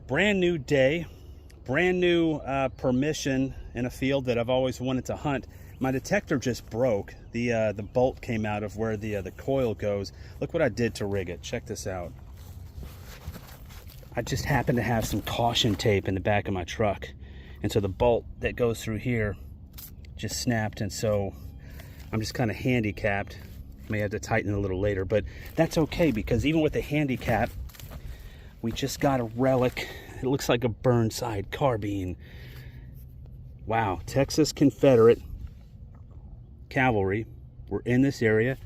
Brand new day, brand new permission in a field that I've always wanted to hunt. My detector just broke. The bolt came out of where the coil goes. Look what I did to rig it. Check this out. I just happened to have some caution tape in the back of my truck, and so the bolt that goes through here just snapped, and so I'm just kind of handicapped. May have to tighten it a little later, but that's okay, because even with the handicap, we just got a relic. It looks like a Burnside carbine. Wow, Texas Confederate Cavalry were in this area.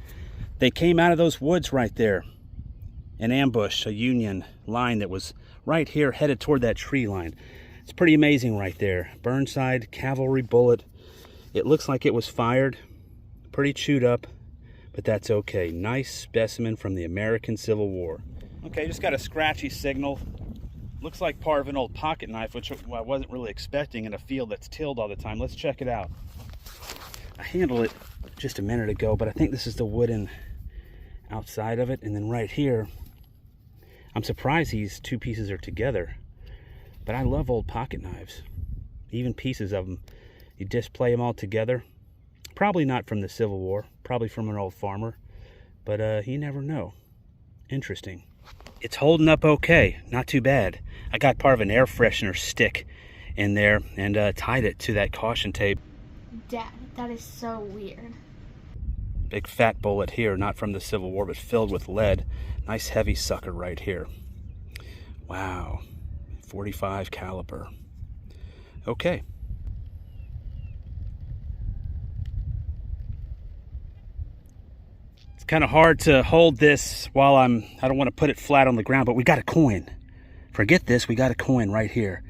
They came out of those woods right there, an ambush, a Union line that was right here headed toward that tree line. It's pretty amazing right there. Burnside cavalry bullet. It looks like it was fired, pretty chewed up, but that's okay. Nice specimen from the American Civil War. Okay, just got a scratchy signal. Looks like part of an old pocket knife, which I wasn't really expecting in a field that's tilled all the time. Let's check it out. I handled it just a minute ago, but I think this is the wooden outside of it. And then right here, I'm surprised these two pieces are together, but I love old pocket knives, even pieces of them. You display them all together. Probably not from the Civil War, probably from an old farmer, but you never know. Interesting. It's holding up okay, not too bad. I got part of an air freshener stick in there and tied it to that caution tape. Dad, that is so weird. Big fat bullet here, not from the Civil War, but filled with lead. Nice heavy sucker right here. Wow, 45 caliber. Okay. It's kind of hard to hold this while I don't want to put it flat on the ground, but we got a coin. Forget this, we got a coin right here.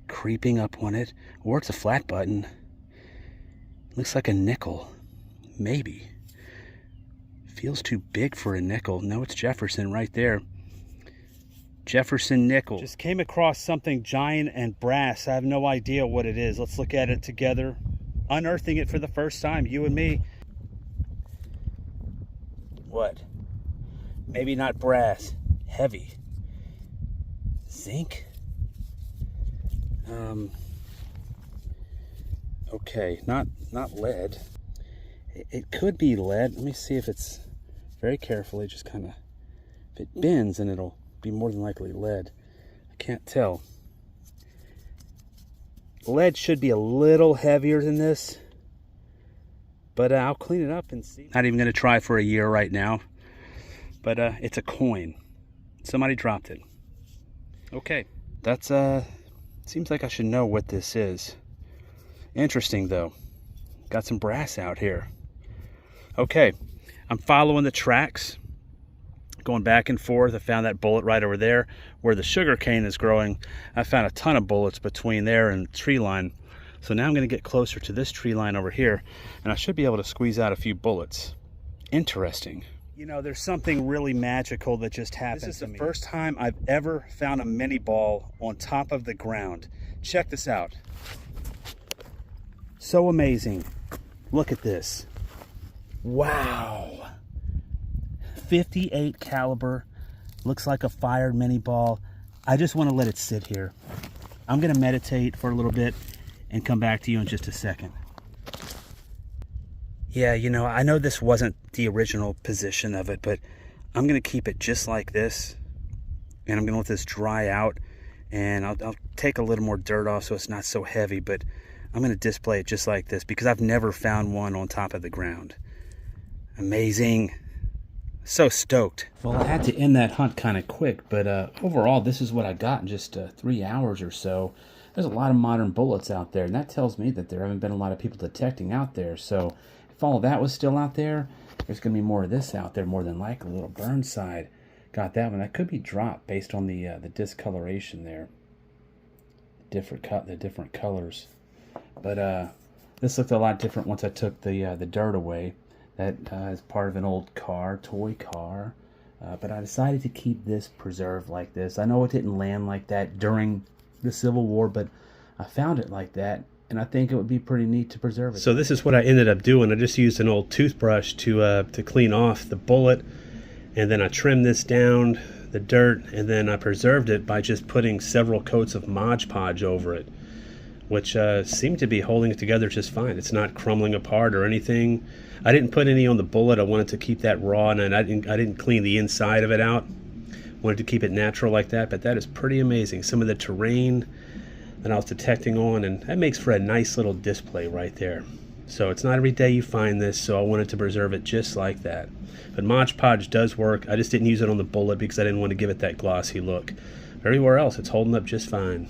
Creeping up on it, or it's a flat button. Looks like a nickel, maybe. Feels too big for a nickel. No, it's Jefferson right there. Jefferson nickel. Just came across something giant and brass. I have no idea what it is. Let's look at it together. Unearthing it for the first time, you and me. What? Maybe not brass. Heavy. Zinc? Okay, not lead. It could be lead. Let me see if it's very carefully, just kind of, if it bends, then it'll be more than likely lead. I can't tell. Lead should be a little heavier than this, but I'll clean it up and see. Not even going to try for a year right now, but it's a coin. Somebody dropped it. Okay, that's seems like I should know what this is. Interesting though. Got some brass out here. Okay, I'm following the tracks, going back and forth. I found that bullet right over there where the sugar cane is growing. I found a ton of bullets between there and the tree line. So now I'm going to get closer to this tree line over here, and I should be able to squeeze out a few bullets. Interesting. You know, there's something really magical that just happened. This is the first time I've ever found a mini ball on top of the ground. Check this out. So amazing. Look at this. Wow. 58 caliber. Looks like a fired mini ball. I just want to let it sit here. I'm going to meditate for a little bit and come back to you in just a second. Yeah, you know, I know this wasn't the original position of it, but I'm going to keep it just like this, and I'm going to let this dry out, and I'll take a little more dirt off so it's not so heavy, but I'm going to display it just like this because I've never found one on top of the ground. Amazing. So stoked. Well, I had to end that hunt kind of quick, but overall, this is what I got in just 3 hours or so. There's a lot of modern bullets out there, and that tells me that there haven't been a lot of people detecting out there. So if all of that was still out there, there's going to be more of this out there, more than likely. A little Burnside. Got that one. That could be dropped based on the discoloration there. The different colors. But this looked a lot different once I took the dirt away. That is part of an old car, toy car. But I decided to keep this preserved like this. I know it didn't land like that during the Civil War, but I found it like that, and I think it would be pretty neat to preserve it. So this is what I ended up doing. I just used an old toothbrush to clean off the bullet, and then I trimmed this down the dirt, and then I preserved it by just putting several coats of Mod Podge over it, which seemed to be holding it together just fine. It's not crumbling apart or anything. I didn't put any on the bullet. I wanted to keep that raw, and I didn't clean the inside of it out. Wanted to keep it natural like that, but that is pretty amazing. Some of the terrain that I was detecting on, and that makes for a nice little display right there. So it's not every day you find this, so I wanted to preserve it just like that. But Mod Podge does work. I just didn't use it on the bullet because I didn't want to give it that glossy look. Everywhere else, it's holding up just fine.